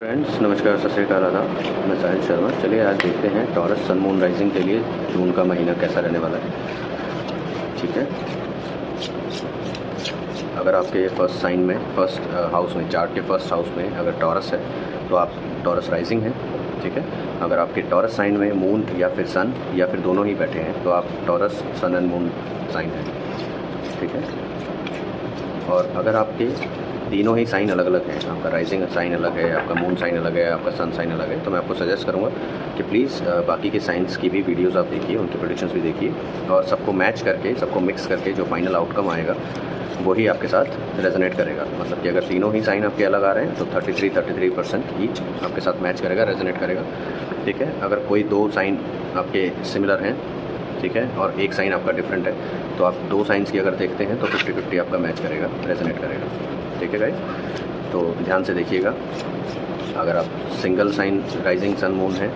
Friends नमस्कार, सत श्री अकाल, आदाब। मैं साहिल शर्मा। चलिए आज देखते हैं टॉरस सन मून राइजिंग के लिए जून का महीना कैसा रहने वाला है। ठीक है, अगर आपके फर्स्ट साइन में, फर्स्ट हाउस में, चार्ट के फर्स्ट हाउस में अगर टॉरस है तो आप टॉरस राइजिंग हैं। ठीक है, अगर आपके टॉरस साइन में मून या फिर सन या फिर दोनों ही बैठे हैं तो आप Taurus sun and moon sign हैं। ठीक है, और अगर आपके तीनों ही साइन अलग अलग हैं, आपका राइजिंग साइन अलग है, आपका मून साइन अलग है, आपका सन साइन अलग है, तो मैं आपको सजेस्ट करूंगा कि प्लीज़ बाकी के साइंस की भी वीडियोस आप देखिए, उनके प्रेडिक्शंस भी देखिए और सबको मैच करके, सबको मिक्स करके जो फाइनल आउटकम आएगा वही आपके साथ रेजोनेट करेगा। मतलब कि अगर तीनों ही साइन आपके अलग आ रहे हैं तो 33% ईच आपके साथ मैच करेगा, रेजोनेट करेगा। ठीक है, अगर कोई दो साइन आपके सिमिलर हैं, ठीक है, और एक साइन आपका डिफरेंट है, तो आप दो साइंस की अगर देखते हैं तो 50-50 आपका मैच करेगा, रेजोनेट करेगा। ठीक है गाइस, तो ध्यान से देखिएगा। अगर आप single sign rising sun moon है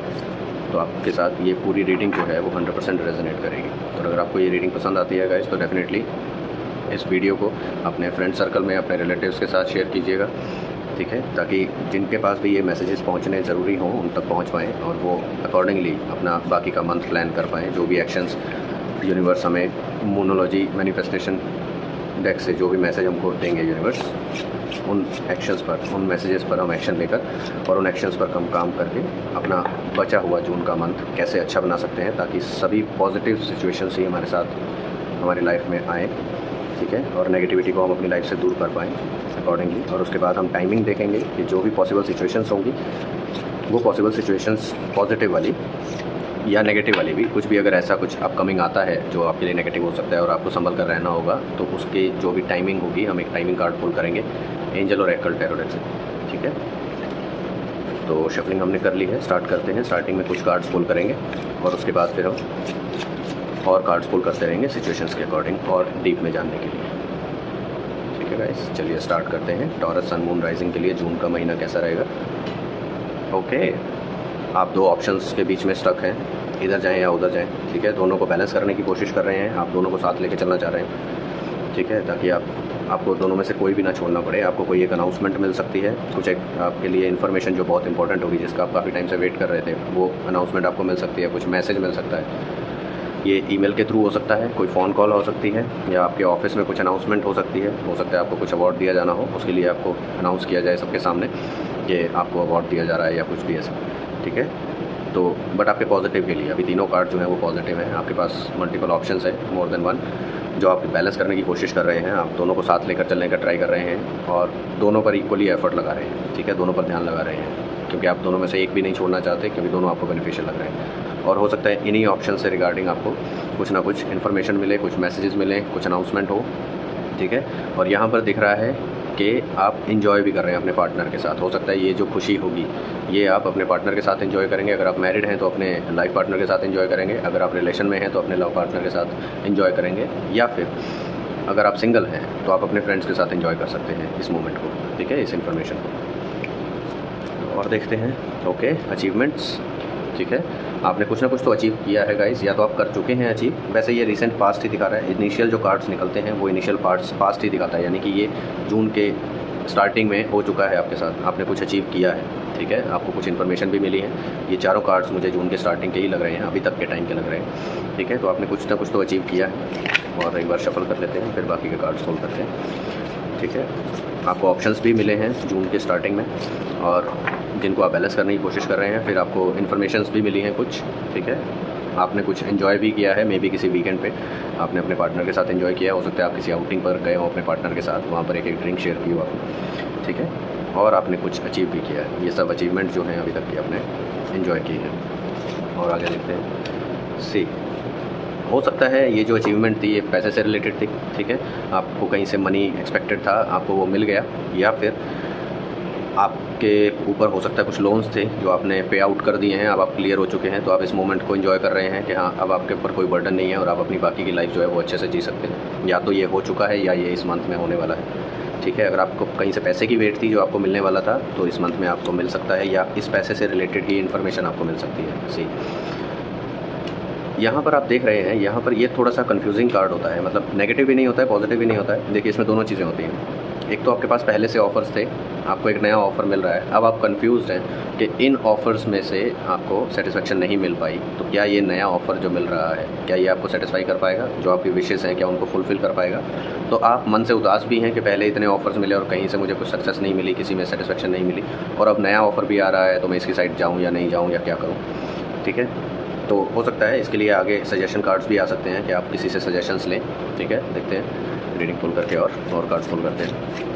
तो आपके साथ ये पूरी रीडिंग जो है वो 100% रेजोनेट करेगी। तो अगर आपको ये रीडिंग पसंद आती है गाइस तो डेफिनेटली इस वीडियो को अपने फ्रेंड सर्कल में, अपने रिलेटिव्स के साथ शेयर कीजिएगा। ठीक है, ताकि जिनके पास भी ये मैसेजेस पहुंचने ज़रूरी हों उन तक पहुंच पाएँ और वो अकॉर्डिंगली अपना बाकी का मंथ प्लान कर पाएँ। जो भी एक्शंस यूनिवर्स हमें मूनोलॉजी मैनिफेस्टेशन डेक से जो भी मैसेज हमको देंगे यूनिवर्स, उन एक्शंस पर, उन मैसेजेस पर हम एक्शन लेकर और उन एक्शंस पर हम काम करके अपना बचा हुआ जून का मंथ कैसे अच्छा बना सकते हैं, ताकि सभी पॉजिटिव सिचुएशंस ही हमारे साथ हमारी लाइफ में आए। ठीक है, और नेगेटिविटी को हम अपनी लाइफ से दूर कर पाएँ अकॉर्डिंगली। और उसके बाद हम टाइमिंग देखेंगे कि जो भी पॉसिबल सिचुएशंस होंगी वो पॉसिबल सिचुएशंस पॉजिटिव वाली या नेगेटिव वाली भी, कुछ भी अगर ऐसा कुछ अपकमिंग आता है जो आपके लिए नेगेटिव हो सकता है और आपको संभल कर रहना होगा, तो उसके जो भी टाइमिंग होगी हम एक टाइमिंग कार्ड पुल करेंगे एंजल और एक्ल टैरो डेक से। ठीक है, तो शफलिंग हमने कर ली है, स्टार्ट करते हैं। स्टार्टिंग में कुछ कार्ड्स पुल करेंगे और उसके बाद फिर हम और कार्ड्स पुल करते रहेंगे सिचुएशंस के अकॉर्डिंग और डीप में जानने के लिए। ठीक है गाइस, चलिए स्टार्ट करते हैं। टॉरस सन मून राइजिंग के लिए जून का महीना कैसा रहेगा। ओके, आप दो ऑप्शंस के बीच में स्टक हैं, इधर जाएं या उधर जाएं। ठीक है, दोनों को बैलेंस करने की कोशिश कर रहे हैं, आप दोनों को साथ लेके चलना चाह रहे हैं। ठीक है, ताकि आपको दोनों में से कोई भी ना छोड़ना पड़े। आपको कोई एक अनाउंसमेंट मिल सकती है, कुछ एक आपके लिए इन्फॉर्मेशन जो बहुत इंपॉर्टेंट होगी, जिसका आप काफ़ी टाइम से वेट कर रहे थे, वो अनाउंसमेंट आपको मिल सकती है। कुछ मैसेज मिल सकता है, ये ईमेल के थ्रू हो सकता है, कोई फ़ोन कॉल हो सकती है, या आपके ऑफिस में कुछ अनाउंसमेंट हो सकती है। हो सकता है आपको कुछ अवार्ड दिया जाना हो, उसके लिए आपको अनाउंस किया जाए सबके सामने कि आपको अवार्ड दिया जा रहा है या कुछ भी ऐसा। ठीक है, तो बट आपके पॉजिटिव के लिए अभी तीनों कार्ड जो हैं वो पॉजिटिव हैं। आपके पास मल्टीपल ऑप्शंस है, मोर देन वन, जो आप बैलेंस करने की कोशिश कर रहे हैं। आप दोनों को साथ लेकर चलने का ट्राई कर रहे हैं और दोनों पर इक्वली एफर्ट लगा रहे हैं। ठीक है, दोनों पर ध्यान लगा रहे हैं, क्योंकि आप दोनों में से एक भी नहीं छोड़ना चाहते, क्योंकि दोनों आपको बेनिफिशियल लग रहे हैं। और हो सकता है इन्हीं ऑप्शन से रिगार्डिंग आपको कुछ ना कुछ इन्फॉर्मेशन मिले, कुछ मैसेजेस मिले, कुछ अनाउंसमेंट हो। ठीक है, और यहाँ पर दिख रहा है कि आप इन्जॉय भी कर रहे हैं अपने पार्टनर के साथ। हो सकता है ये जो खुशी होगी ये आप अपने पार्टनर के साथ एंजॉय करेंगे। अगर आप मैरिड हैं तो अपने लाइफ पार्टनर के साथ एंजॉय करेंगे, अगर आप रिलेशन में हैं तो अपने लव पार्टनर के साथ एंजॉय करेंगे, या फिर अगर आप सिंगल हैं तो आप अपने फ्रेंड्स के साथ एंजॉय कर सकते हैं इस मोमेंट को। ठीक है, इस इन्फॉर्मेशन को और देखते हैं। Okay, achievements. ठीक है, आपने कुछ ना कुछ तो अचीव किया है गाइस, या तो आप कर चुके हैं अचीव। वैसे ये रिसेंट पास्ट ही दिखा रहा है, इनिशियल जो कार्ड्स निकलते हैं वो इनिशियल पास्ट ही दिखाता है, यानी कि ये जून के स्टार्टिंग में हो चुका है आपके साथ, आपने कुछ अचीव किया है। ठीक है, आपको कुछ इन्फॉर्मेशन भी मिली है। ये चारों कार्ड्स मुझे जून के स्टार्टिंग के ही लग रहे हैं, अभी तक के टाइम के लग रहे हैं। ठीक है, तो आपने कुछ ना कुछ तो अचीव किया है। और एक बार शफल कर लेते हैं, फिर बाकी के कार्ड्स सोल्व करते हैं। ठीक है, आपको ऑप्शंस भी मिले हैं जून के स्टार्टिंग में, और जिनको आप बैलेंस करने की कोशिश कर रहे हैं। फिर आपको इन्फॉर्मेशंस भी मिली हैं कुछ। ठीक है, आपने कुछ एंजॉय भी किया है, मे बी किसी वीकेंड पे आपने अपने पार्टनर के साथ एंजॉय किया। हो सकता है आप किसी आउटिंग पर गए हो अपने पार्टनर के साथ, वहाँ पर एक ड्रिंक शेयर की हो आपने। ठीक है, और आपने कुछ अचीव भी किया है। ये सब अचीवमेंट जो हैं अभी तक की आपने एंजॉय की है। और आगे देखते हैं। सी, हो सकता है ये जो अचीवमेंट थी ये पैसे से रिलेटेड थी। ठीक है, आपको कहीं से मनी एक्सपेक्टेड था, आपको वो मिल गया, या फिर आपके ऊपर हो सकता है कुछ लोन्स थे जो आपने पे आउट कर दिए हैं, अब आप क्लियर हो चुके हैं। तो आप इस मोमेंट को एंजॉय कर रहे हैं कि हाँ, अब आपके ऊपर कोई बर्डन नहीं है और आप अपनी बाकी की लाइफ जो है वो अच्छे से जी सकते हैं। या तो ये हो चुका है या ये इस मंथ में होने वाला है। ठीक है, अगर आपको कहीं से पैसे की वेट थी जो आपको मिलने वाला था, तो इस मंथ में आपको मिल सकता है, या इस पैसे से रिलेटेड ही इन्फॉर्मेशन आपको मिल सकती है। सी, यहाँ पर आप देख रहे हैं, यहाँ पर ये थोड़ा सा कंफ्यूजिंग कार्ड होता है, मतलब नेगेटिव भी नहीं होता है, पॉजिटिव भी नहीं होता है। देखिए, इसमें दोनों चीज़ें होती हैं। एक तो आपके पास पहले से ऑफर्स थे आपको एक नया ऑफ़र मिल रहा है, अब आप कंफ्यूज्ड हैं कि इन ऑफ़र्स में से आपको सेटिस्फेक्शन नहीं मिल पाई, तो क्या ये नया ऑफ़र जो मिल रहा है क्या ये आपको सेटिस्फाई कर पाएगा, जो आपकी विशेज़ हैं क्या उनको फुलफ़िल कर पाएगा। तो आप मन से उदास भी हैं कि पहले इतने ऑफ़र्स मिले और कहीं से मुझे कुछ सक्सेस नहीं मिली, किसी में सेटिस्फेक्शन नहीं मिली, और अब नया ऑफ़र भी आ रहा है, तो मैं इसकी साइड जाऊँ या नहीं जाऊँ या क्या करूँ। ठीक है, तो हो सकता है इसके लिए आगे सजेशन कार्ड्स भी आ सकते हैं कि आप किसी से सजेशंस लें। ठीक है, देखते हैं रीडिंग पुल करके और कार्ड्स पुल करते हैं।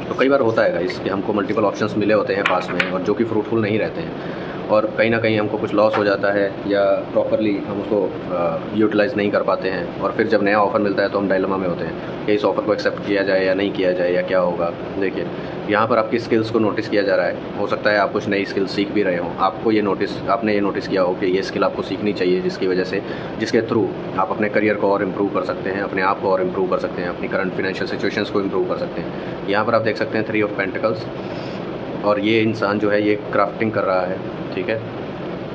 तो कई बार होता है गाइस कि हमको मल्टीपल ऑप्शंस मिले होते हैं पास में और जो कि फ्रूटफुल नहीं रहते हैं, और कहीं ना कहीं हमको कुछ लॉस हो जाता है या प्रॉपरली हम उसको यूटिलाइज़ नहीं कर पाते हैं, और फिर जब नया ऑफ़र मिलता है तो हम डायलेमा में होते हैं कि इस ऑफ़र को एक्सेप्ट किया जाए या नहीं किया जाए या क्या होगा। देखिए, यहाँ पर आपकी स्किल्स को नोटिस किया जा रहा है। हो सकता है आप कुछ नई स्किल्स सीख भी रहे हो, आपने ये नोटिस किया हो कि ये स्किल आपको सीखनी चाहिए, जिसकी वजह से जिसके थ्रू आप अपने करियर को और इम्प्रूव कर सकते हैं, अपने आप को और इम्प्रूव कर सकते हैं, अपनी करंट फिनेंशियल सिचुएशंस को इम्प्रूव कर सकते हैं। यहाँ पर आप देख सकते हैं 3 ऑफ पेंटिकल्स, और ये इंसान जो है ये क्राफ्टिंग कर रहा है। ठीक है,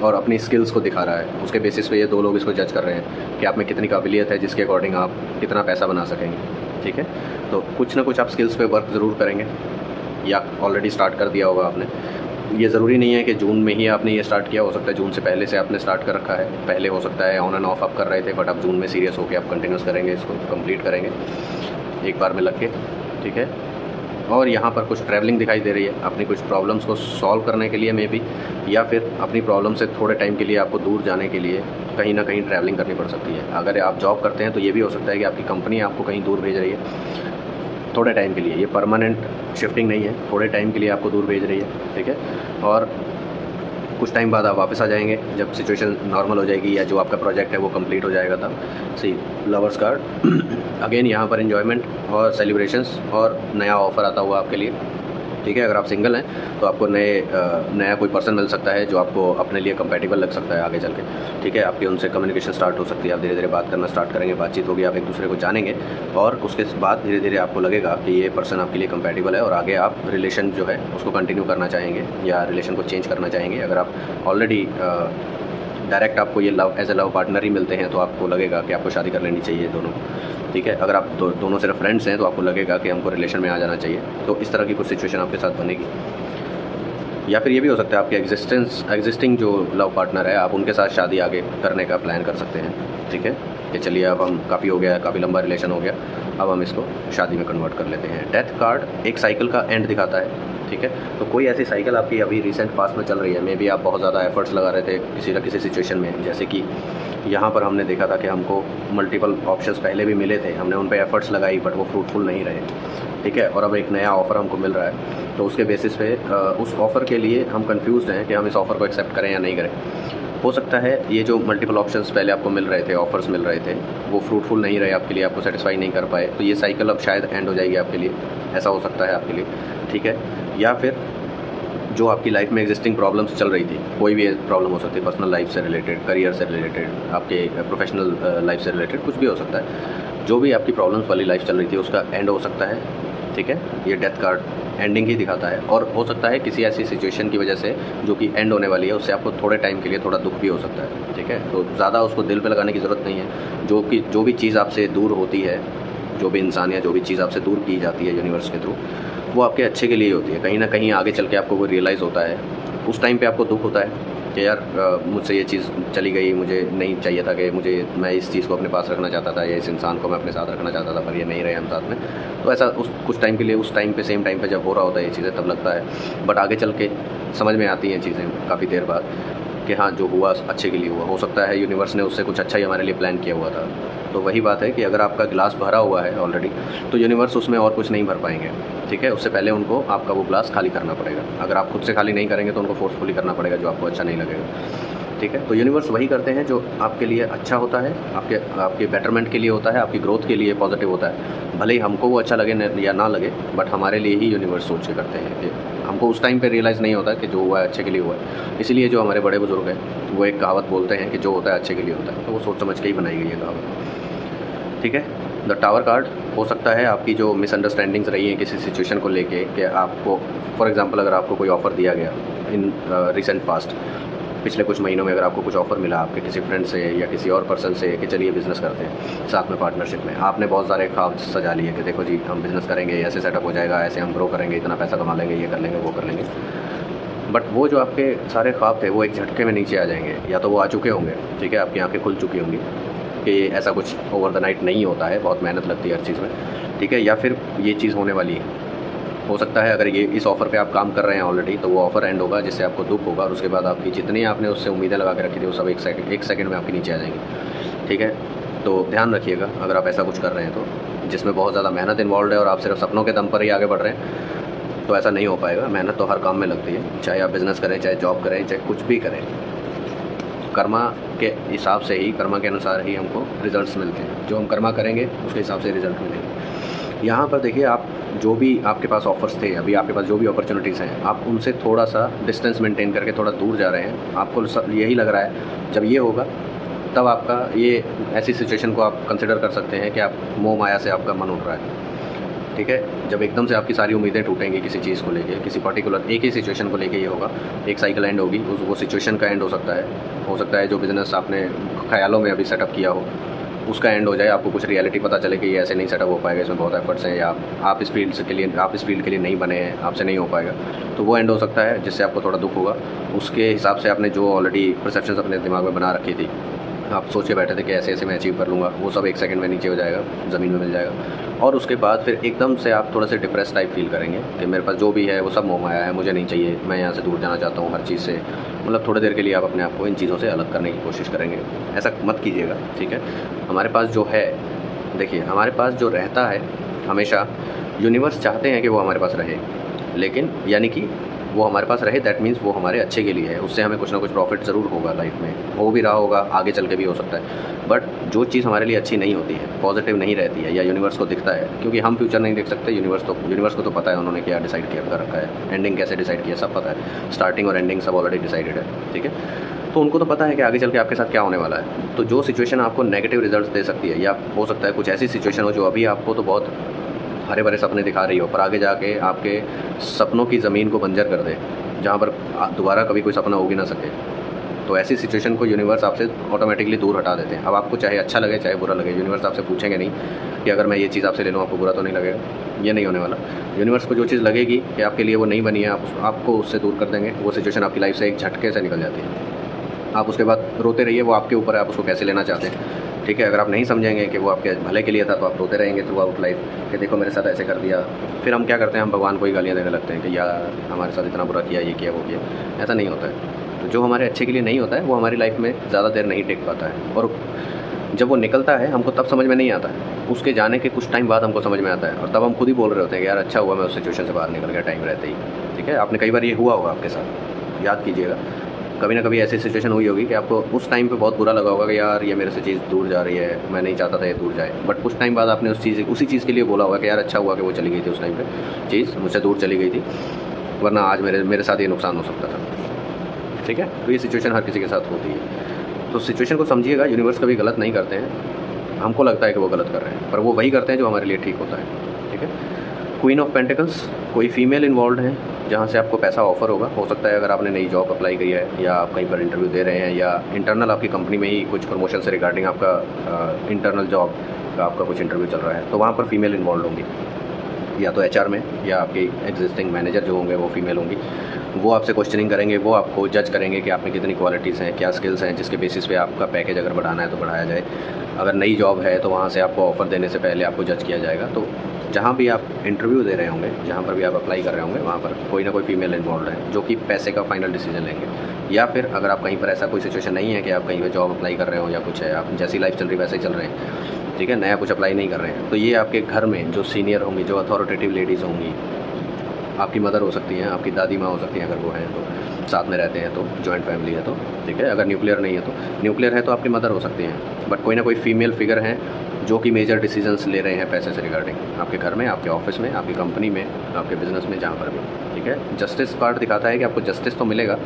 और अपनी स्किल्स को दिखा रहा है, उसके बेसिस पे ये 2 लोग इसको जज कर रहे हैं कि आप में कितनी काबिलियत है, जिसके अकॉर्डिंग आप कितना पैसा बना सकेंगे। ठीक है, तो कुछ ना कुछ आप स्किल्स पे वर्क ज़रूर करेंगे, या ऑलरेडी स्टार्ट कर दिया होगा आपने। ये ज़रूरी नहीं है कि जून में ही आपने ये स्टार्ट किया, हो सकता है जून से पहले से आपने स्टार्ट कर रखा है, पहले हो सकता है ऑन एंड ऑफ आप कर रहे थे, बट आप जून में सीरियस होकर आप कंटिन्यूस करेंगे, इसको कंप्लीट करेंगे एक बार में लग के। ठीक है, और यहाँ पर कुछ ट्रैवलिंग दिखाई दे रही है अपनी कुछ प्रॉब्लम्स को सॉल्व करने के लिए मे बी, या फिर अपनी प्रॉब्लम से थोड़े टाइम के लिए आपको दूर जाने के लिए कहीं ना कहीं ट्रैवलिंग करनी पड़ सकती है। अगर आप जॉब करते हैं तो ये भी हो सकता है कि आपकी कंपनी आपको कहीं दूर भेज रही है थोड़े टाइम के लिए, ये परमानेंट शिफ्टिंग नहीं है, थोड़े टाइम के लिए आपको दूर भेज रही है। ठीक है, और कुछ टाइम बाद आप वापस आ जाएंगे जब सिचुएशन नॉर्मल हो जाएगी या जो आपका प्रोजेक्ट है वो कंप्लीट हो जाएगा तब। सी लवर्स कार्ड अगेन यहाँ पर एन्जॉयमेंट और सेलिब्रेशंस और नया ऑफ़र आता हुआ आपके लिए। ठीक है, अगर आप सिंगल हैं तो आपको नया कोई पर्सन मिल सकता है जो आपको अपने लिए कंपैटिबल लग सकता है आगे चल के। ठीक है, आपकी उनसे कम्युनिकेशन स्टार्ट हो सकती है, आप धीरे धीरे बात करना स्टार्ट करेंगे, बातचीत होगी, आप एक दूसरे को जानेंगे, और उसके बाद धीरे धीरे आपको लगेगा कि ये पर्सन आपके लिए कंपैटिबल है और आगे आप रिलेशन जो है उसको कंटिन्यू करना चाहेंगे या रिलेशन को चेंज करना चाहेंगे। अगर आप ऑलरेडी डायरेक्ट आपको ये एज ए लव पार्टनर ही मिलते हैं तो आपको लगेगा कि आपको शादी कर लेनी चाहिए दोनों। ठीक है, अगर आप दोनों सिर्फ फ्रेंड्स हैं तो आपको लगेगा कि हमको रिलेशन में आ जाना चाहिए। तो इस तरह की कुछ सिचुएशन आपके साथ बनेगी, या फिर ये भी हो सकता है आपके एग्जिस्टिंग जो लव पार्टनर है आप उनके साथ शादी आगे करने का प्लान कर सकते हैं। ठीक है, कि चलिए अब हम काफ़ी हो गया, काफ़ी लंबा रिलेशन हो गया, अब हम इसको शादी में कन्वर्ट कर लेते हैं। डेथ कार्ड एक साइकिल का एंड दिखाता है। ठीक है, तो कोई ऐसी साइकिल आपकी अभी रिसेंट पास्ट में चल रही है, मे बी आप बहुत ज़्यादा एफर्ट्स लगा रहे थे किसी न किसी सिचुएशन में, जैसे कि यहाँ पर हमने देखा था कि हमको मल्टीपल ऑप्शंस पहले भी मिले थे, हमने उन पर एफर्ट्स लगाई बट वो फ्रूटफुल नहीं रहे। ठीक है, और अब एक नया ऑफ़र हमको मिल रहा है, तो उसके बेसिस पे उस ऑफ़र के लिए हम कंफ्यूज्ड हैं कि हम इस ऑफ़र को एक्सेप्ट करें या नहीं करें। हो सकता है ये जो मल्टीपल ऑप्शंस पहले आपको मिल रहे थे, ऑफ़र्स मिल रहे थे, वो फ्रूटफुल नहीं रहे आपके लिए, आपको सेटिस्फाई नहीं कर पाए, तो ये साइकिल अब शायद एंड हो जाएगी आपके लिए, ऐसा हो सकता है आपके लिए। ठीक है, या फिर जो आपकी लाइफ में एग्जिस्टिंग प्रॉब्लम्स चल रही थी, कोई भी प्रॉब्लम हो सकती है, पर्सनल लाइफ से रिलेटेड, करियर से रिलेटेड, आपके प्रोफेशनल लाइफ से रिलेटेड, कुछ भी हो सकता है। जो भी आपकी प्रॉब्लम्स वाली लाइफ चल रही थी उसका एंड हो सकता है। ठीक है, ये डेथ कार्ड एंडिंग ही दिखाता है, और हो सकता है किसी ऐसी सिचुएशन की वजह से जो कि एंड होने वाली है उससे आपको थोड़े टाइम के लिए थोड़ा दुख भी हो सकता है। ठीक है, तो ज़्यादा उसको दिल पे लगाने की ज़रूरत नहीं है। जो भी चीज़ आपसे दूर होती है, जो भी इंसान या जो भी चीज़ आपसे दूर की जाती है यूनिवर्स के थ्रू, वो आपके अच्छे के लिए होती है। कहीं ना कहीं आगे चल के आपको वो रियलाइज़ होता है, उस टाइम पे आपको दुख होता है कि यार मुझसे ये चीज़ चली गई, मुझे नहीं चाहिए था, कि मैं इस चीज़ को अपने पास रखना चाहता था या इस इंसान को मैं अपने साथ रखना चाहता था, पर ये नहीं रहे हम साथ में। तो ऐसा कुछ टाइम के लिए, उस टाइम पे, सेम टाइम पे जब हो रहा होता है ये चीज़ें, तब लगता है, बट आगे चल के समझ में आती हैं चीज़ें काफ़ी देर बाद कि हाँ, जो हुआ अच्छे के लिए हुआ। हो सकता है यूनिवर्स ने उससे कुछ अच्छा ही हमारे लिए प्लान किया हुआ था। तो वही बात है कि अगर आपका गिलास भरा हुआ है ऑलरेडी, तो यूनिवर्स उसमें और कुछ नहीं भर पाएंगे। ठीक है, उससे पहले उनको आपका वो ग्लास खाली करना पड़ेगा। अगर आप खुद से खाली नहीं करेंगे तो उनको फोर्सफुली करना पड़ेगा, जो आपको अच्छा नहीं लगेगा। ठीक है, तो यूनिवर्स वही करते हैं जो आपके लिए अच्छा होता है, आपके बेटरमेंट के लिए होता है, आपकी ग्रोथ के लिए पॉजिटिव होता है। भले ही हमको वो अच्छा लगे या ना लगे, बट हमारे लिए ही यूनिवर्स सोच के करते हैं कि हमको उस टाइम पे रियलाइज़ नहीं होता कि जो हुआ है अच्छे के लिए हुआ है। इसीलिए जो हमारे बड़े बुजुर्ग हैं वो एक कहावत बोलते हैं कि जो होता है अच्छे के लिए होता है, तो वो सोच समझ के ही बनाई गई है कहावत। ठीक है, द टावर कार्ड हो सकता है आपकी जो मिसअंडरस्टैंडिंग्स रही हैं किसी सिचुएशन को लेके, कि आपको फॉर एग्जांपल अगर आपको कोई ऑफ़र दिया गया इन रिसेंट पास्ट, पिछले कुछ महीनों में अगर आपको कुछ ऑफ़र मिला आपके किसी फ्रेंड से या किसी और पर्सन से कि चलिए बिज़नेस करते हैं साथ में पार्टनरशिप में, आपने बहुत सारे ख्वाब सजा लिए कि देखो जी हम बिज़नेस करेंगे, ऐसे सेटअप हो जाएगा, ऐसे हम ग्रो करेंगे, इतना पैसा कमा लेंगे, ये कर लेंगे, वो कर लेंगे। बट वो जो आपके सारे ख्वाब थे वो एक झटके में नीचे आ जाएंगे, या तो वो आ चुके होंगे, ठीक है, आपकी आँखें खुल चुकी होंगी कि ऐसा कुछ ओवर द नाइट नहीं होता है, बहुत मेहनत लगती है हर चीज़ में, ठीक है, या फिर ये चीज़ होने वाली है। हो सकता है अगर ये इस ऑफ़र पे आप काम कर रहे हैं ऑलरेडी, तो वो ऑफ़र एंड होगा जिससे आपको दुःख होगा, और उसके बाद आपकी जितनी आपने उससे उम्मीदें लगा के रखी थी वो सब एक सेकंड में आपकी नीचे आ जाएंगी, ठीक है। तो ध्यान रखिएगा अगर आप ऐसा कुछ कर रहे हैं तो, जिसमें बहुत ज़्यादा मेहनत इन्वॉल्व है और आप सिर्फ सपनों के दम पर ही आगे बढ़ रहे हैं, तो ऐसा नहीं हो पाएगा। मेहनत तो हर काम में लगती है, चाहे आप बिज़नेस करें, चाहे जॉब करें, चाहे कुछ भी करें। कर्मा के हिसाब से ही, कर्मा के अनुसार ही हमको रिजल्ट्स मिलते हैं। जो हम कर्मा करेंगे उसके हिसाब से रिजल्ट मिलेंगे। यहाँ पर देखिए, आप जो भी आपके पास ऑफ़र्स थे, अभी आपके पास जो भी अपॉर्चुनिटीज़ हैं, आप उनसे थोड़ा-सा डिस्टेंस मेंटेन करके थोड़ा दूर जा रहे हैं। आपको यही लग रहा है जब ये होगा तब आपका ये ऐसी सिचुएशन को आप कंसिडर कर सकते हैं कि आप मोह माया से आपका मन उठ रहा है, ठीक है। जब एकदम से आपकी सारी उम्मीदें टूटेंगी किसी चीज़ को लेके, किसी पर्टिकुलर एक ही सिचुएशन को लेके, ये होगा, एक साइकिल एंड होगी, वो सिचुएशन का एंड हो सकता है जो बिज़नेस आपने ख़्यालों में अभी सेटअप किया हो उसका एंड हो जाए, आपको कुछ रियलिटी पता चले कि ये ऐसे नहीं सेटअप हो पाएगा, इसमें बहुत एफर्ट्स हैं, या आप इस फील्ड के लिए नहीं बने हैं, आपसे नहीं हो पाएगा, तो वो एंड हो सकता है जिससे आपको थोड़ा दुःख होगा। उसके हिसाब से आपने जो ऑलरेडी परसेप्शंस अपने दिमाग में बना रखी थी, आप सोच के बैठे थे कि ऐसे ऐसे मैं अचीव कर लूँगा, वो सब एक सेकंड में नीचे हो जाएगा, ज़मीन में मिल जाएगा। और उसके बाद फिर एकदम से आप थोड़ा से डिप्रेस टाइप फील करेंगे कि मेरे पास जो भी है वो सब मोह माया है, मुझे नहीं चाहिए, मैं यहाँ से दूर जाना चाहता हूँ हर चीज़ से। मतलब थोड़ी देर के लिए आप अपने आप को इन चीज़ों से अलग करने की कोशिश करेंगे। ऐसा मत कीजिएगा, ठीक है। हमारे पास जो है, देखिए, हमारे पास जो रहता है हमेशा, यूनिवर्स चाहते हैं कि वो हमारे पास रहे, लेकिन यानी कि वो हमारे पास रहे, दैट मीन्स वो हमारे अच्छे के लिए है, उससे हमें कुछ ना कुछ प्रॉफिट ज़रूर होगा लाइफ में, हो भी रहा होगा, आगे चल के भी हो सकता है। बट जो चीज़ हमारे लिए अच्छी नहीं होती है, पॉजिटिव नहीं रहती है, या यूनिवर्स को दिखता है, क्योंकि हम फ्यूचर नहीं देख सकते, यूनिवर्स को तो पता है उन्होंने क्या डिसाइड किया कर रखा है, एंडिंग कैसे डिसाइड किया सब पता है, स्टार्टिंग और एंडिंग सब ऑलरेडी डिसाइडेड है, ठीक है। तो उनको तो पता है कि आगे चल के आपके साथ क्या होने वाला है। तो जो सिचुएशन आपको नेगेटिव रिजल्ट दे सकती है, या हो सकता है कुछ ऐसी सिचुएशन हो जो अभी आपको तो बहुत हरे भरे सपने दिखा रही हो, पर आगे जाके आपके सपनों की ज़मीन को बंजर कर दे, जहाँ पर दोबारा कभी कोई सपना हो भी ना सके। तो ऐसी सिचुएशन को यूनिवर्स आपसे ऑटोमेटिकली दूर हटा देते हैं। अब आपको चाहे अच्छा लगे चाहे बुरा लगे, यूनिवर्स आपसे पूछेंगे नहीं कि अगर मैं ये चीज़ आपसे ले लूँ आपको बुरा तो नहीं लगेगा, ये नहीं होने वाला। यूनिवर्स को जो चीज़ लगेगी कि आपके लिए वो नहीं बनी है, आपको उससे दूर कर देंगे। वो सिचुएशन आपकी लाइफ से एक झटके से निकल जाती है। आप उसके बाद रोते रहिए, वो आपके ऊपर है, आप उसको कैसे लेना चाहते हैं, ठीक है। अगर आप नहीं समझेंगे कि वो आपके भले के लिए था, तो आप रोते रहेंगे थ्रू आउट लाइफ कि देखो मेरे साथ ऐसे कर दिया। फिर हम क्या करते हैं, हम भगवान को ही गालियाँ देने लगते हैं कि यार हमारे साथ इतना बुरा किया, ये किया, वो किया। ऐसा नहीं होता है। तो जो हमारे अच्छे के लिए नहीं होता है वो हमारी लाइफ में ज़्यादा देर नहीं टिक पाता है, और जब वो निकलता है हमको तब समझ में नहीं आता है, उसके जाने के कुछ टाइम बाद हमको समझ में आता है, और तब हम खुद ही बोल रहे होते हैं कि यार अच्छा हुआ मैं उस सिचुएशन से बाहर निकल गया टाइम रहते ही, ठीक है। आपने कई बार ये हुआ होगा आपके साथ, याद कीजिएगा, कभी ना कभी ऐसी सिचुएशन हुई होगी कि आपको उस टाइम पे बहुत बुरा लगा होगा कि यार ये मेरे से चीज़ दूर जा रही है, मैं नहीं चाहता था ये दूर जाए। बट कुछ टाइम बाद आपने उसी चीज़ के लिए बोला होगा कि यार अच्छा हुआ कि वो चली गई थी उस टाइम पे, चीज़ मुझसे दूर चली गई थी, वरना आज मेरे साथ ये नुकसान हो सकता था, ठीक है। तो ये सिचुएशन हर किसी के साथ होती है। तो सिचुएशन को समझिएगा, यूनिवर्स कभी गलत नहीं करते हैं, हमको लगता है कि वो गलत कर रहे हैं, पर वो वही करते हैं जो हमारे लिए ठीक होता है, ठीक है। क्वीन ऑफ पेंटिकल्स, कोई फीमेल इन्वॉल्व है जहाँ से आपको पैसा ऑफर होगा। हो सकता है अगर आपने नई जॉब अप्लाई की है, या आप कहीं पर इंटरव्यू दे रहे हैं, या इंटरनल आपकी कंपनी में ही कुछ प्रमोशन से रिगार्डिंग आपका इंटरनल जॉब का आपका कुछ इंटरव्यू चल रहा है, तो वहाँ पर फीमेल इन्वॉल्व होंगी, या तो एचआर में, या आपके एग्जिस्टिंग मैनेजर जो होंगे वो फीमेल होंगी। वो आपसे क्वेश्चनिंग करेंगे, वो आपको जज करेंगे कि आप में कितनी क्वालिटीज़ हैं, क्या स्किल्स हैं, जिसके बेसिस पे आपका पैकेज अगर बढ़ाना है तो बढ़ाया जाए। अगर नई जॉब है तो वहाँ से आपको ऑफ़र देने से पहले आपको जज किया जाएगा। तो जहाँ भी आप इंटरव्यू दे रहे होंगे, जहाँ पर भी आप अप्लाई कर रहे होंगे, वहाँ पर कोई ना कोई फीमेल इन्वॉल्व है जो कि पैसे का फाइनल डिसीजन लेंगे। या फिर अगर आप कहीं पर ऐसा कोई सिचुएशन नहीं है कि आप कहीं पर जॉब अप्लाई कर रहे हो या कुछ है, आप जैसी लाइफ चल रही है वैसे ही चल रहे हैं, ठीक है, नया कुछ अप्लाई नहीं कर रहे हैं, तो ये आपके घर में जो सीनियर होंगी, जो अथॉरिटेटिव लेडीज़ होंगी, आपकी मदर हो सकती हैं, आपकी दादी माँ हो सकती हैं अगर वो हैं तो, साथ में रहते हैं तो, जॉइंट फैमिली है तो, ठीक है। अगर न्यूक्लियर नहीं है तो, न्यूक्लियर है तो आपकी मदर हो सकती हैं। बट कोई ना कोई फीमेल फिगर हैं जो कि मेजर डिसीजंस ले रहे हैं पैसे से रिगार्डिंग, आपके घर में, आपके ऑफिस में, आपकी कंपनी में, आपके बिजनेस में, जहाँ पर भी, ठीक है। जस्टिस पार्ट दिखाता है कि आपको जस्टिस तो मिलेगा,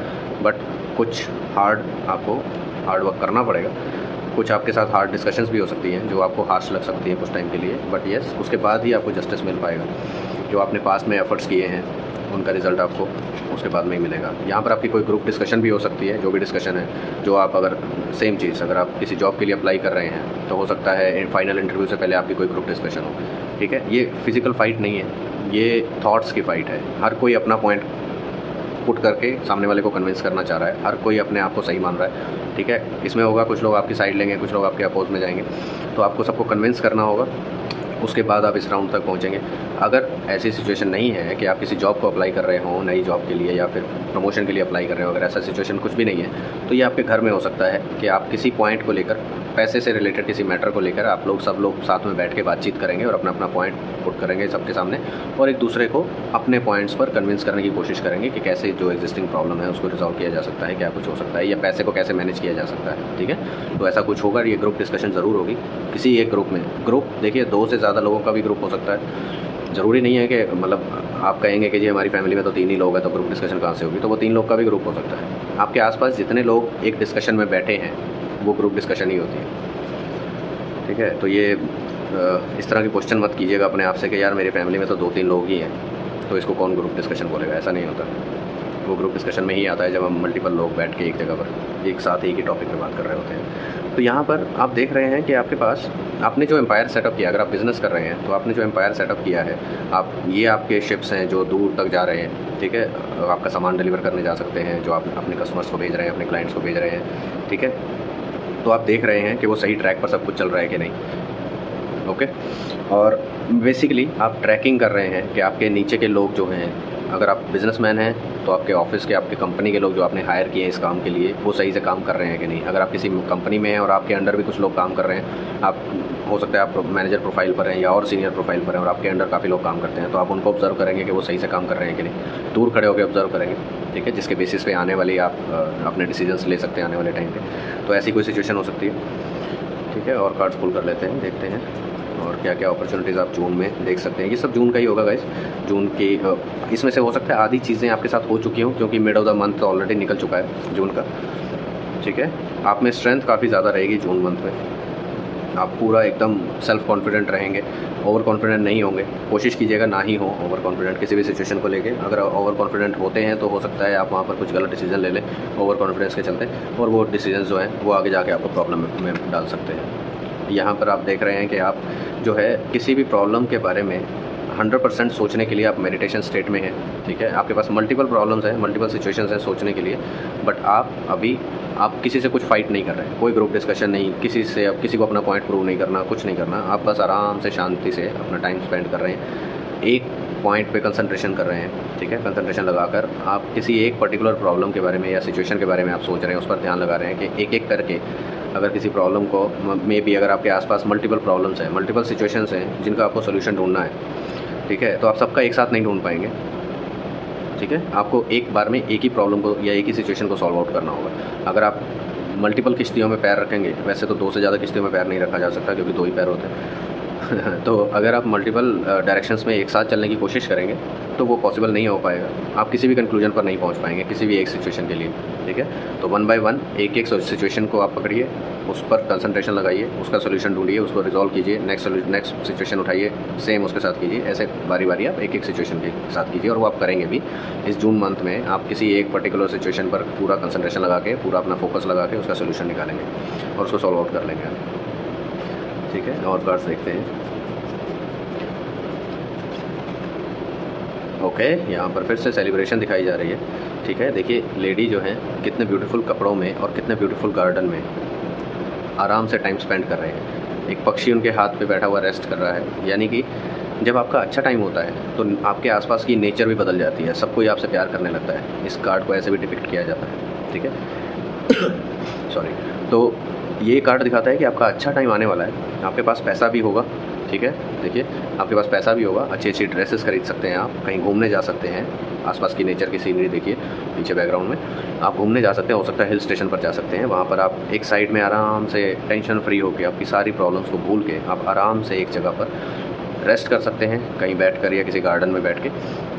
बट कुछ आपको हार्ड वर्क करना पड़ेगा, कुछ आपके साथ हार्ड डिस्कशंस भी हो सकती हैं जो आपको हार्श लग सकती हैं कुछ टाइम के लिए, बट येस उसके बाद ही आपको जस्टिस मिल पाएगा। जो आपने पास्ट में एफर्ट्स किए हैं उनका रिज़ल्ट आपको उसके बाद में ही मिलेगा। यहाँ पर आपकी कोई ग्रुप डिस्कशन भी हो सकती है, जो भी डिस्कशन है, जो आप अगर सेम चीज़ अगर आप किसी जॉब के लिए अप्लाई कर रहे हैं तो हो सकता है फाइनल इंटरव्यू से पहले आपकी कोई ग्रुप डिस्कशन हो, ठीक है। ये फिज़िकल फ़ाइट नहीं है, ये थॉट्स की फ़ाइट है। हर कोई अपना पॉइंट पुट करके सामने वाले को कन्विंस करना चाह रहा है, हर कोई अपने आप को सही मान रहा है, ठीक है। इसमें होगा कुछ लोग आपकी साइड लेंगे, कुछ लोग आपके अपोज में जाएंगे, तो आपको सबको कन्विंस करना होगा, उसके बाद आप इस राउंड तक पहुंचेंगे। अगर ऐसी सिचुएशन नहीं है कि आप किसी जॉब को अप्लाई कर रहे हो नई जॉब के लिए या फिर प्रमोशन के लिए अप्लाई कर रहे हो, अगर ऐसा सिचुएशन कुछ भी नहीं है तो ये आपके घर में हो सकता है कि आप किसी पॉइंट को लेकर, पैसे से रिलेटेड किसी मैटर को लेकर आप लोग सब लोग साथ में बैठ के बातचीत करेंगे और अपना अपना पॉइंट पुट करेंगे सबके सामने और एक दूसरे को अपने पॉइंट्स पर कन्विंस करने की कोशिश करेंगे कि कैसे जो एग्जिस्टिंग प्रॉब्लम है उसको रिजॉल्व किया जा सकता है, क्या कुछ हो सकता है, या पैसे को कैसे मैनेज किया जा सकता है, ठीक है। तो ऐसा कुछ होगा, ये ग्रुप डिस्कशन ज़रूर होगी किसी एक ग्रुप में। ग्रुप देखिए 2 से ज़्यादा लोगों का भी ग्रुप हो सकता है, ज़रूरी नहीं है कि मतलब आप कहेंगे कि जी हमारी फैमिली में तो 3 ही लोग हैं तो ग्रुप डिस्कशन कहाँ से होगी, तो वो 3 लोग का भी ग्रुप हो सकता है। आपके आसपास जितने लोग एक डिस्कशन में बैठे हैं वो ग्रुप डिस्कशन ही होती है, ठीक है। तो ये इस तरह के क्वेश्चन मत कीजिएगा अपने आप से कि यार मेरी फैमिली में तो 2-3 लोग ही हैं तो इसको कौन ग्रुप डिस्कशन बोलेगा, ऐसा नहीं होता। वो ग्रुप डिस्कशन में ही आता है जब हम मल्टीपल लोग बैठ के एक जगह पर एक साथ एक ही टॉपिक पे बात कर रहे होते हैं। तो यहाँ पर आप देख रहे हैं कि आपके पास आपने जो एम्पायर सेटअप किया, अगर आप बिज़नेस कर रहे हैं तो आपने जो एम्पायर सेटअप किया है, आप ये आपके शिप्स हैं जो दूर तक जा रहे हैं, ठीक है। आपका सामान डिलीवर करने जा सकते हैं, जो आप अपने कस्टमर्स को भेज रहे हैं, अपने क्लाइंट्स को भेज रहे हैं, ठीक है। तो आप देख रहे हैं कि वो सही ट्रैक पर सब कुछ चल रहा है कि नहीं, ओके। और बेसिकली आप ट्रैकिंग कर रहे हैं कि आपके नीचे के लोग जो हैं, अगर आप बिजनेसमैन हैं तो आपके ऑफिस के, आपके कंपनी के लोग जो आपने हायर किए हैं इस काम के लिए, वो सही से काम कर रहे हैं कि नहीं। अगर आप किसी कंपनी में हैं और आपके अंडर भी कुछ लोग काम कर रहे हैं, आप हो सकता है आप मैनेजर प्रोफाइल पर हैं या और सीनियर प्रोफाइल पर हैं और आपके अंडर काफ़ी लोग काम करते हैं, तो आप उनको ऑब्जर्व करेंगे कि वो सही से काम कर रहे हैं कि नहीं, दूर खड़े होकर ऑब्जर्व करेंगे, ठीक है। जिसके बेसिस पे आने वाली आप अपने डिसीजंस ले सकते हैं आने वाले टाइम पे। तो ऐसी कोई सिचुएशन हो सकती है, ठीक है। और कार्ड्स पुल कर लेते हैं, देखते हैं और क्या क्या अपॉर्चुनिटीज़ आप जून में देख सकते हैं। ये सब जून का ही होगा गाइस, जून की इसमें से हो सकता है आधी चीज़ें आपके साथ हो चुकी हों क्योंकि mid of the month already निकल चुका है जून का, ठीक है। आप में स्ट्रेंथ काफ़ी ज़्यादा रहेगी जून मंथ में, आप पूरा एकदम सेल्फ कॉन्फिडेंट रहेंगे, ओवर कॉन्फिडेंट नहीं होंगे। कोशिश कीजिएगा ना ही हो ओवर कॉन्फिडेंट किसी भी सिचुएशन को लेके। अगर ओवर कॉन्फिडेंट होते हैं तो हो सकता है आप वहाँ पर कुछ गलत डिसीजन ले लें ओवर कॉन्फिडेंस के चलते, और वो डिसीजन जो हैं वो आगे जाके आपको प्रॉब्लम में डाल सकते हैं। यहाँ पर आप देख रहे हैं कि आप जो है किसी भी प्रॉब्लम के बारे में 100% सोचने के लिए आप मेडिटेशन स्टेट में हैं, ठीक है। आपके पास मल्टीपल प्रॉब्लम्स हैं, मल्टीपल सिचुएशंस हैं सोचने के लिए, बट आप किसी से कुछ फाइट नहीं कर रहे हैं, कोई ग्रुप डिस्कशन नहीं, किसी से अब किसी को अपना पॉइंट प्रूव नहीं करना, कुछ नहीं करना। आप बस आराम से शांति से अपना टाइम स्पेंड कर रहे हैं, एक पॉइंट पे कंसंट्रेशन कर रहे हैं, ठीक है। कंसंट्रेशन लगाकर आप किसी एक पर्टिकुलर प्रॉब्लम के बारे में या सिचुएशन के बारे में आप सोच रहे हैं, उस पर ध्यान लगा रहे हैं कि एक एक करके अगर किसी प्रॉब्लम को मे बी अगर आपके आसपास मल्टीपल प्रॉब्लम्स हैं, मल्टीपल सिचुएशंस हैं जिनका आपको सोल्यूशन ढूंढना है, ठीक है, तो आप सबका एक साथ नहीं ढूंढ पाएंगे, ठीक है। आपको एक बार में एक ही प्रॉब्लम को या एक ही सिचुएशन को सॉल्व आउट करना होगा। अगर आप मल्टीपल किश्तियों में पैर रखेंगे, वैसे तो 2 से ज़्यादा किश्तियों में पैर नहीं रखा जा सकता क्योंकि 2 ही पैर होते हैं तो अगर आप मल्टीपल डायरेक्शंस में एक साथ चलने की कोशिश करेंगे तो वो पॉसिबल नहीं हो पाएगा, आप किसी भी कंक्लूजन पर नहीं पहुंच पाएंगे किसी भी एक सिचुएशन के लिए, ठीक है। तो 1 बाय 1 एक एक सिचुएशन को आप पकड़िए, उस पर कंसंट्रेशन लगाइए, उसका सोल्यूशन ढूंढिए, उसको रिजॉल्व कीजिए, नेक्स्ट सिचुएशन उठाइए, सेम उसके साथ कीजिए, ऐसे बारी बारी आप एक एक सिचुएशन के साथ कीजिए। और वो आप करेंगे भी इस जून मंथ में। आप किसी एक पर्टिकुलर सिचुएशन पर पूरा कंसंट्रेशन लगा के, पूरा अपना फोकस लगा के उसका सोल्यूशन निकालेंगे और उसको सॉल्व आउट कर लेंगे, ठीक है। और कार्ड्स देखते हैं, ओके। यहाँ पर फिर से सेलिब्रेशन दिखाई जा रही है, ठीक है। देखिए लेडी जो है कितने ब्यूटीफुल कपड़ों में और कितने ब्यूटीफुल गार्डन में आराम से टाइम स्पेंड कर रहे हैं। एक पक्षी उनके हाथ पे बैठा हुआ रेस्ट कर रहा है, यानी कि जब आपका अच्छा टाइम होता है तो आपके आसपास की नेचर भी बदल जाती है, सब कोई आपसे प्यार करने लगता है। इस कार्ड को ऐसे भी डिपिक्ट किया जाता है, ठीक है सॉरी। तो ये कार्ड दिखाता है कि आपका अच्छा टाइम आने वाला है, आपके पास पैसा भी होगा, ठीक है। देखिए आपके पास पैसा भी होगा, अच्छी अच्छी ड्रेसेस खरीद सकते हैं, आप कहीं घूमने जा सकते हैं, आसपास की नेचर की सीनरी देखिए पीछे बैकग्राउंड में, आप घूमने जा सकते हैं, हो सकता है हिल स्टेशन पर जा सकते हैं। वहाँ पर आप एक साइड में आराम से टेंशन फ्री होकर आपकी सारी प्रॉब्लम्स को भूल के आप आराम से एक जगह पर रेस्ट कर सकते हैं, कहीं बैठकर या किसी गार्डन में बैठ के,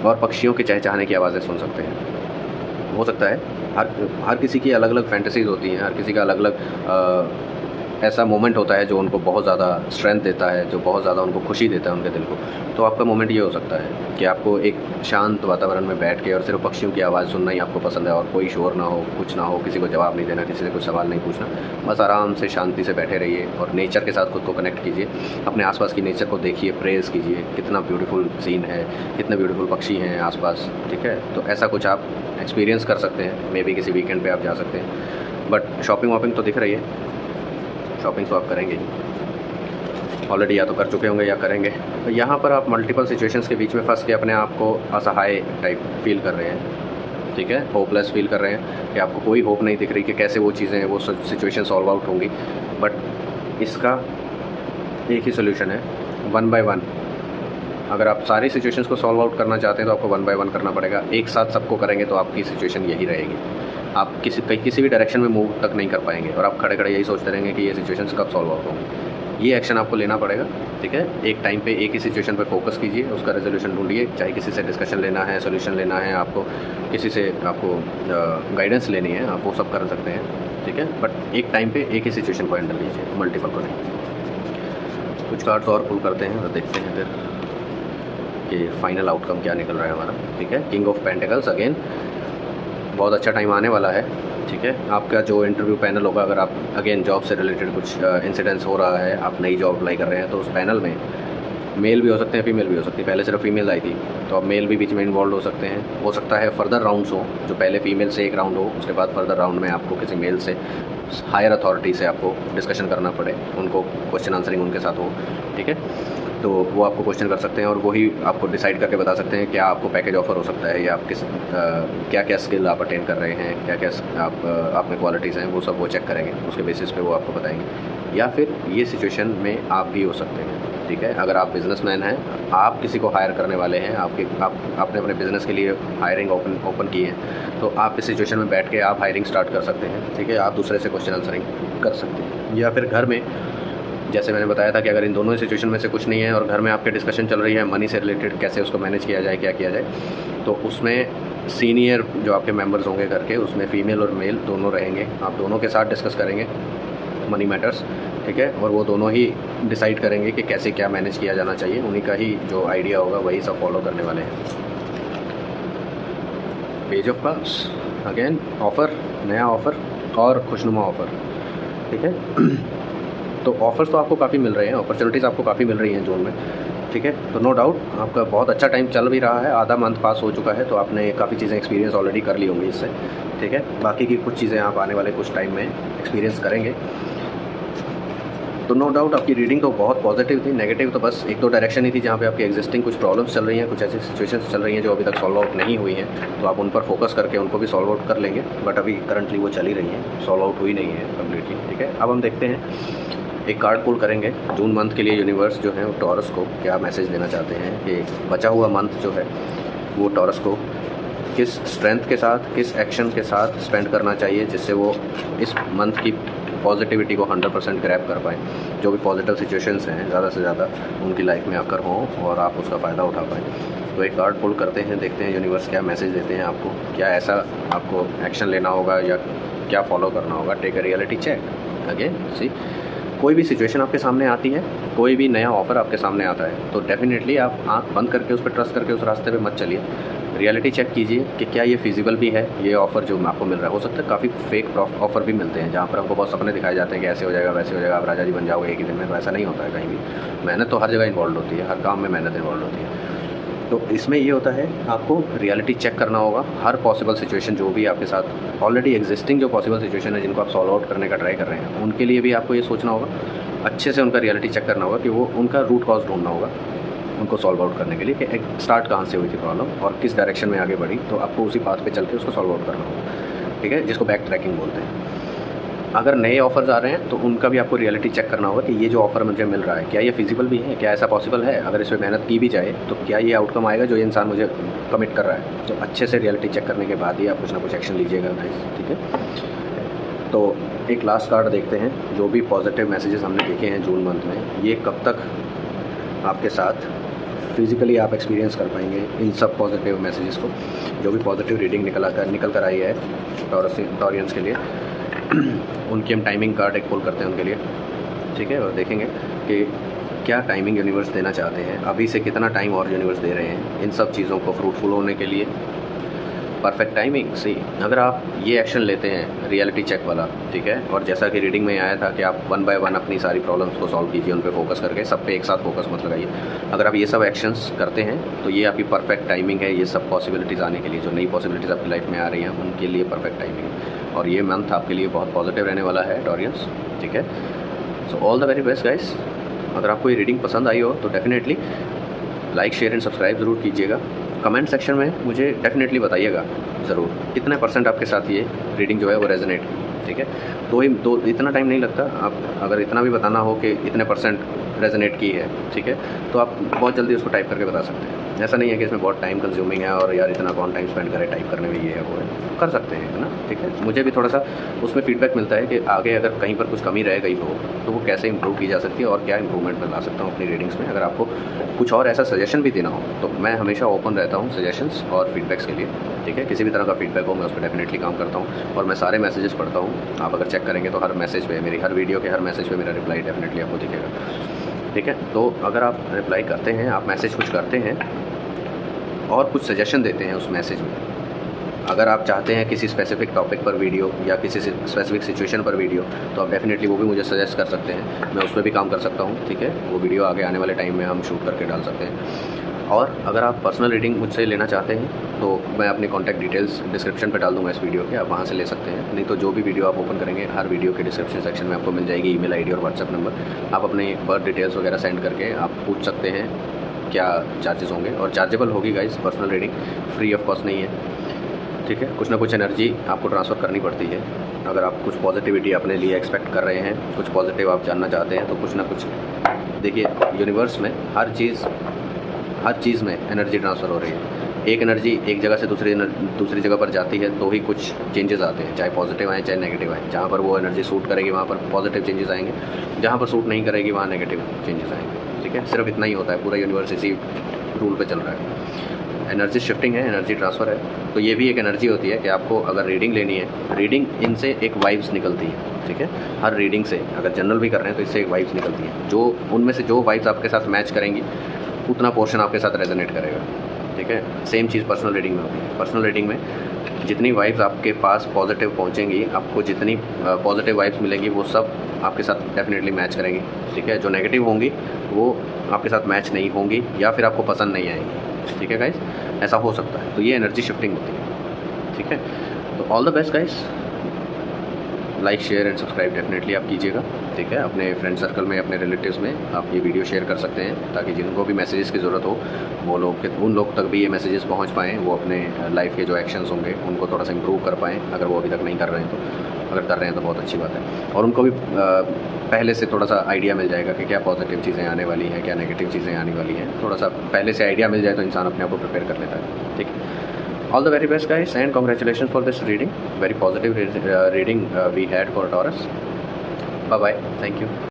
और पक्षियों के चहचहाने की आवाज़ें सुन सकते हैं। हो सकता है हर किसी की अलग अलग फैंटेसीज़ होती हैं, हर किसी का अलग अलग ऐसा मोमेंट होता है जो उनको बहुत ज़्यादा स्ट्रेंथ देता है, जो बहुत ज़्यादा उनको खुशी देता है उनके दिल को। तो आपका मोमेंट ये हो सकता है कि आपको एक शांत वातावरण में बैठ के और सिर्फ पक्षियों की आवाज़ सुनना ही आपको पसंद है, और कोई शोर ना हो, कुछ ना हो, किसी को जवाब नहीं देना, किसी से कुछ सवाल नहीं पूछना, बस आराम से शांति से बैठे रहिए और नेचर के साथ खुद को कनेक्ट कीजिए। अपने आसपास की नेचर को देखिए, प्रेज़ कीजिए, कितना ब्यूटीफुल सीन है, कितने ब्यूटीफुल पक्षी हैं आसपास, ठीक है। तो ऐसा कुछ आप एक्सपीरियंस कर सकते हैं। मे बी किसी वीकेंड पे आप जा सकते हैं। बट शॉपिंग वॉपिंग तो दिख रही है, शॉपिंग तो आप करेंगे ही, ऑलरेडी या तो कर चुके होंगे या करेंगे। तो यहाँ पर आप मल्टीपल सिचुएशंस के बीच में फंस के अपने आप को असहाय टाइप फील कर रहे हैं, ठीक है, होपलेस फील कर रहे हैं कि आपको कोई होप नहीं दिख रही कि कैसे वो चीज़ें, वो सिचुएशन सॉल्व आउट होंगी। बट इसका एक ही सोल्यूशन है, 1 बाय 1। अगर आप सारी सिचुएशंस को सॉल्व आउट करना चाहते हैं तो आपको 1 बाय 1 करना पड़ेगा। एक साथ सबको करेंगे तो आपकी सिचुएशन यही रहेगी, आप किसी भी डायरेक्शन में मूव तक नहीं कर पाएंगे और आप खड़े खड़े यही सोचते रहेंगे कि ये सिचुएशंस कब सॉल्व आउट होंगी। ये एक्शन आपको लेना पड़ेगा, ठीक है। एक टाइम पे एक ही सिचुएशन पे फोकस कीजिए, उसका रेजोल्यूशन ढूंढिए, चाहे किसी से डिस्कशन लेना है, सोल्यूशन लेना है, आपको किसी से आपको गाइडेंस लेनी है, आप वो सब कर सकते हैं, ठीक है। बट एक टाइम पे एक ही सिचुएशन को हैंडल कीजिए, मल्टीपल को नहीं। कुछ कार्ड्स और पुल करते हैं और देखते हैं फिर कि फाइनल आउटकम क्या निकल रहा है हमारा, ठीक है। किंग ऑफ पेंटिकल्स, अगेन बहुत अच्छा टाइम आने वाला है, ठीक है। आपका जो इंटरव्यू पैनल होगा, अगर आप अगेन जॉब से रिलेटेड कुछ इंसिडेंट्स हो रहा है, आप नई जॉब अप्लाई कर रहे हैं, तो उस पैनल में मेल भी हो सकते हैं, फीमेल भी हो सकती है। पहले सिर्फ फीमेल आई थी, तो अब मेल भी बीच में इन्वॉल्व हो सकते हैं। हो सकता है फर्दर राउंड्स हो, जो पहले फीमेल से एक राउंड हो, उसके बाद फर्दर राउंड में आपको किसी मेल से, हायर अथॉरिटी से आपको डिस्कशन करना पड़े, उनको क्वेश्चन आंसरिंग उनके साथ हो, ठीक है। तो वो आपको क्वेश्चन कर सकते हैं और वही आपको डिसाइड करके बता सकते हैं क्या आपको पैकेज ऑफर हो सकता है, या आप क्या क्या स्किल आप अटेन कर रहे हैं, क्या क्या आप में क्वालिटीज़ हैं, वो सब वो चेक करेंगे, उसके बेसिस पे वो आपको बताएंगे। या फिर ये सिचुएशन में आप भी हो सकते हैं, ठीक है। अगर आप बिजनेसमैन हैं, आप किसी को हायर करने वाले हैं, आपने अपने बिज़नेस के लिए हायरिंग ओपन की है, तो आप इस सिचुएशन में बैठ के आप हायरिंग स्टार्ट कर सकते हैं, ठीक है। आप दूसरे से क्वेश्चन आंसरिंग कर सकते हैं। या फिर घर में, जैसे मैंने बताया था कि अगर इन दोनों सिचुएशन में से कुछ नहीं है और घर में आपके डिस्कशन चल रही है मनी से रिलेटेड, कैसे उसको मैनेज किया जाए, क्या किया जाए, तो उसमें सीनियर जो आपके मेंबर्स होंगे घर के, उसमें फ़ीमेल और मेल दोनों रहेंगे। आप दोनों के साथ डिस्कस करेंगे मनी मैटर्स, ठीक है। और वो दोनों ही डिसाइड करेंगे कि कैसे क्या मैनेज किया जाना चाहिए। उन्हीं का ही जो आइडिया होगा वही सब फॉलो करने वाले हैं। Page of cups, again offer, नया ऑफ़र और खुशनुमा ऑफ़र, ठीक है। तो ऑफ़र्स तो आपको काफ़ी मिल रहे हैं, अपॉर्चुनिटीज़ आपको काफ़ी मिल रही हैं जून में, ठीक है। तो नो डाउट आपका बहुत अच्छा टाइम चल भी रहा है, आधा मंथ पास हो चुका है, तो आपने काफ़ी चीज़ें एक्सपीरियंस ऑलरेडी कर ली होंगी इससे, ठीक है। बाकी की कुछ चीज़ें आप आने वाले कुछ टाइम में एक्सपीरियंस करेंगे। तो नो डाउट आपकी रीडिंग तो बहुत पॉजिटिव थी, नेगेटिव तो बस 1-2 डायरेक्शन ही थी जहाँ पे आपकी एग्जिस्टिंग कुछ प्रॉब्लम्स चल रही हैं, कुछ ऐसी सिचुएशंस चल रही हैं जो अभी तक सॉल्व आउट नहीं हुई हैं, तो आप उन पर फोकस करके उनको भी सॉल्व आउट कर लेंगे। बट अभी करंटली वो चल ही रही हैं, सॉल्व आउट हुई नहीं है कम्प्लीटली, ठीक है। अब हम देखते हैं, एक कार्ड पुल करेंगे जून मंथ के लिए। यूनिवर्स जो है वो टॉरस को क्या मैसेज देना चाहते हैं कि बचा हुआ मंथ जो है वो टॉरस को किस स्ट्रेंथ के साथ, किस एक्शन के साथ स्पेंड करना चाहिए, जिससे वो इस मंथ की पॉजिटिविटी को 100% ग्रैब कर पाएँ। जो भी पॉजिटिव सिचुएशंस हैं ज़्यादा से ज़्यादा उनकी लाइफ में आकर हों और आप उसका फ़ायदा उठा पाएँ। तो एक कार्ड पुल करते हैं, देखते हैं यूनिवर्स क्या मैसेज देते हैं आपको, क्या ऐसा आपको एक्शन लेना होगा या क्या फॉलो करना होगा। Take a reality check, again see, कोई भी सिचुएशन आपके सामने आती है, कोई भी नया ऑफ़र आपके सामने आता है, तो डेफिनेटली आप आँख बंद करके उस पर ट्रस्ट करके उस रास्ते पे मत चलिए। रियलिटी चेक कीजिए कि क्या ये फिजिबल भी है, ये ऑफ़र जो आपको मिल रहा है। हो सकता है काफ़ी फेक ऑफ़र भी मिलते हैं जहाँ पर हमको बहुत सपने दिखाए जाते हैं कि ऐसे हो जाएगा, वैसे हो जाएगा, आप राजा जी बन जाओगे एक ही दिन में। तो ऐसा नहीं होता है कहीं भी। मेहनत तो हर जगह इन्वॉल्व होती है, हर काम में मेहनत इन्वॉल्व होती है। तो इसमें ये होता है आपको रियलिटी चेक करना होगा। हर पॉसिबल सिचुएशन जो भी आपके साथ ऑलरेडी एग्जिस्टिंग जो पॉसिबल सिचुएशन है जिनको आप सॉल्व आउट करने का ट्राई कर रहे हैं, उनके लिए भी आपको ये सोचना होगा, अच्छे से उनका रियलिटी चेक करना होगा कि वो उनका रूट कॉज ढूंढना होगा उनको सॉल्व आउट करने के लिए कि स्टार्ट कहाँ से हुई थी प्रॉब्लम और किस डायरेक्शन में आगे बढ़ी। तो आपको उसी पाथ पे चल के उसको सॉल्व आउट करना होगा, ठीक है, जिसको बैक ट्रैकिंग बोलते हैं। अगर नए ऑफ़र्स आ रहे हैं तो उनका भी आपको रियलिटी चेक करना होगा कि ये जो ऑफ़र मुझे मिल रहा है क्या ये फिजिबल भी है, क्या ऐसा पॉसिबल है, अगर इस पर मेहनत की भी जाए तो क्या ये आउटकम आएगा जो ये इंसान मुझे कमिट कर रहा है। तो अच्छे से रियलिटी चेक करने के बाद ही आप कुछ ना कुछ एक्शन लीजिएगा गाइस, ठीक है। तो एक लास्ट कार्ड देखते हैं, जो भी पॉजिटिव मैसेजेस हमने देखे हैं जून मंथ में, ये कब तक आपके साथ फिज़िकली आप एक्सपीरियंस कर पाएंगे इन सब पॉजिटिव मैसेजेस को। जो भी पॉजिटिव रीडिंग निकल कर आई है टॉरियंस के लिए, उनकी हम टाइमिंग कार्ड एक पुल करते हैं उनके लिए। ठीक है, और देखेंगे कि क्या टाइमिंग यूनिवर्स देना चाहते हैं, अभी से कितना टाइम और यूनिवर्स दे रहे हैं इन सब चीज़ों को फ्रूटफुल होने के लिए। परफेक्ट टाइमिंग सी, अगर आप ये एक्शन लेते हैं रियलिटी चेक वाला, ठीक है, और जैसा कि रीडिंग में आया था कि आप 1 बाय 1 अपनी सारी प्रॉब्लम्स को सॉल्व कीजिए, उन पे फोकस करके, सब पे एक साथ फोकस मत लगाइए। अगर आप ये सब एक्शंस करते हैं तो ये आपकी परफेक्ट टाइमिंग है, ये सब पॉसिबिलिटीज़ आने के लिए, जो नई पॉसिबिलिटीज़ आपकी लाइफ में आ रही हैं उनके लिए परफेक्ट टाइमिंग है। और ये मंथ आपके लिए बहुत पॉजिटिव रहने वाला है टॉरियंस, ठीक है। So all the very best guys. अगर आपको ये रीडिंग पसंद आई हो तो definitely like share and subscribe ज़रूर कीजिएगा। कमेंट सेक्शन में मुझे डेफिनेटली बताइएगा ज़रूर कितने % आपके साथ ये रीडिंग जो है वो रेजोनेट, ठीक है। तो इतना टाइम नहीं लगता, आप अगर इतना भी बताना हो कि इतने % रेजोनेट की है, ठीक है, तो आप बहुत जल्दी उसको टाइप करके बता सकते हैं। ऐसा नहीं है कि इसमें बहुत टाइम कंज्यूमिंग है और यार इतना कौन टाइम स्पेंड करे टाइप करने में, ये है वो है, कर सकते हैं, है ना, ठीक है। मुझे भी थोड़ा सा उसमें फीडबैक मिलता है कि आगे अगर कहीं पर कुछ कमी रह गई हो तो वो कैसे इंप्रूव की जा सकती है और क्या इंप्रूवमेंट मैं ला सकता हूँ अपनी रीडिंग्स में। अगर आपको कुछ और ऐसा सजेशन भी देना हो तो मैं हमेशा ओपन रहता हूँ सजेशंस और फीडबैक्स के लिए, ठीक है। किसी भी तरह का फीडबैक हो मैं उस पर डेफिनेटली काम करता हूँ और मैं सारे मैसेजेस पढ़ता हूँ। आप अगर चेक करेंगे तो हर मैसेज पे, मेरी हर वीडियो के हर मैसेज पे मेरा रिप्लाई डेफिनेटली आपको दिखेगा, ठीक है। तो अगर आप रिप्लाई करते हैं, आप मैसेज कुछ करते हैं और कुछ सजेशन देते हैं उस मैसेज में, अगर आप चाहते हैं किसी स्पेसिफिक टॉपिक पर वीडियो या किसी स्पेसिफिक सिचुएशन पर वीडियो, तो आप डेफिनेटली वो भी मुझे सजेस्ट कर सकते हैं, मैं उस पर भी काम कर सकता हूँ, ठीक है। वो वीडियो आगे आने वाले टाइम में हम शूट करके डाल सकते हैं। और अगर आप पर्सनल रीडिंग मुझसे लेना चाहते हैं तो मैं अपनी कॉन्टैक्ट डिटेल्स डिस्क्रिप्शन पे डाल दूँगा इस वीडियो के, आप वहाँ से ले सकते हैं। नहीं तो जो भी वीडियो आप ओपन करेंगे हर वीडियो के डिस्क्रिप्शन सेक्शन में आपको मिल जाएगी ईमेल आईडी और व्हाट्सएप नंबर। आप अपने बर्थ डिटेल्स वगैरह सेंड करके आप पूछ सकते हैं क्या चार्जेस होंगे, और चार्जेबल होगी guys personal reading, free of cost नहीं है, ठीक है। कुछ ना कुछ एनर्जी आपको ट्रांसफ़र करनी पड़ती है। अगर आप कुछ पॉजिटिविटी अपने लिए एक्सपेक्ट कर रहे हैं, कुछ पॉजिटिव आप जानना चाहते हैं, तो कुछ ना कुछ देखिए, यूनिवर्स में हर चीज़ में एनर्जी ट्रांसफ़र हो रही है। एक एनर्जी एक जगह से दूसरी जगह पर जाती है तो ही कुछ चेंजेस आते हैं, चाहे पॉजिटिव आए चाहे नेगेटिव आए। जहाँ पर वो एनर्जी सूट करेगी वहाँ पर पॉजिटिव चेंजेस आएंगे, जहाँ पर सूट नहीं करेगी वहाँ नेगेटिव चेंजेस आएंगे, ठीक है। सिर्फ इतना ही होता है, पूरा यूनिवर्स इसी रूल पे चल रहा है। एनर्जी शिफ्टिंग है, एनर्जी ट्रांसफ़र है। तो ये भी एक एनर्जी होती है कि आपको अगर रीडिंग लेनी है, रीडिंग इनसे एक वाइब्स निकलती है, ठीक है। हर रीडिंग से अगर जनरल भी कर रहे हैं तो इससे एक वाइब्स निकलती है, जो उनमें से जो वाइब्स आपके साथ मैच करेंगी उतना पोर्शन आपके साथ रेजोनेट करेगा, ठीक है। सेम चीज़ पर्सनल रीडिंग में होती है। पर्सनल रीडिंग में जितनी वाइब्स आपके पास पॉजिटिव पहुंचेंगी, आपको जितनी पॉजिटिव वाइब्स मिलेंगी वो सब आपके साथ डेफिनेटली मैच करेंगी, ठीक है। जो नेगेटिव होंगी वो आपके साथ मैच नहीं होंगी या फिर आपको पसंद नहीं आएंगी, ठीक है गाइस, ऐसा हो सकता है। तो ये एनर्जी शिफ्टिंग होती है, ठीक है। तो all the best guys, like share and subscribe definitely आप कीजिएगा, ठीक है। अपने फ्रेंड सर्कल में, अपने रिलेटिव्स में आप ये वीडियो शेयर कर सकते हैं ताकि जिनको भी मैसेजेस की ज़रूरत हो वो लोग, उन लोग तक भी ये मैसेजेस पहुंच पाएँ, वो अपने लाइफ के जो एक्शंस होंगे उनको थोड़ा सा इंप्रूव कर पाएँ, अगर वो अभी तक नहीं कर रहे हैं तो। अगर कर रहे हैं तो बहुत अच्छी बात है, और उनको भी पहले से थोड़ा सा आइडिया मिल जाएगा कि क्या पॉजिटिव चीज़ें आने वाली हैं, क्या नेगेटिव चीज़ें आने वाली हैं। थोड़ा सा पहले से आइडिया मिल जाए तो इंसान अपने आप को प्रिपेयर कर लेता है, ठीक है। All the very best guys and congratulations for this reading, very positive reading we had for Taurus. Bye bye, thank you.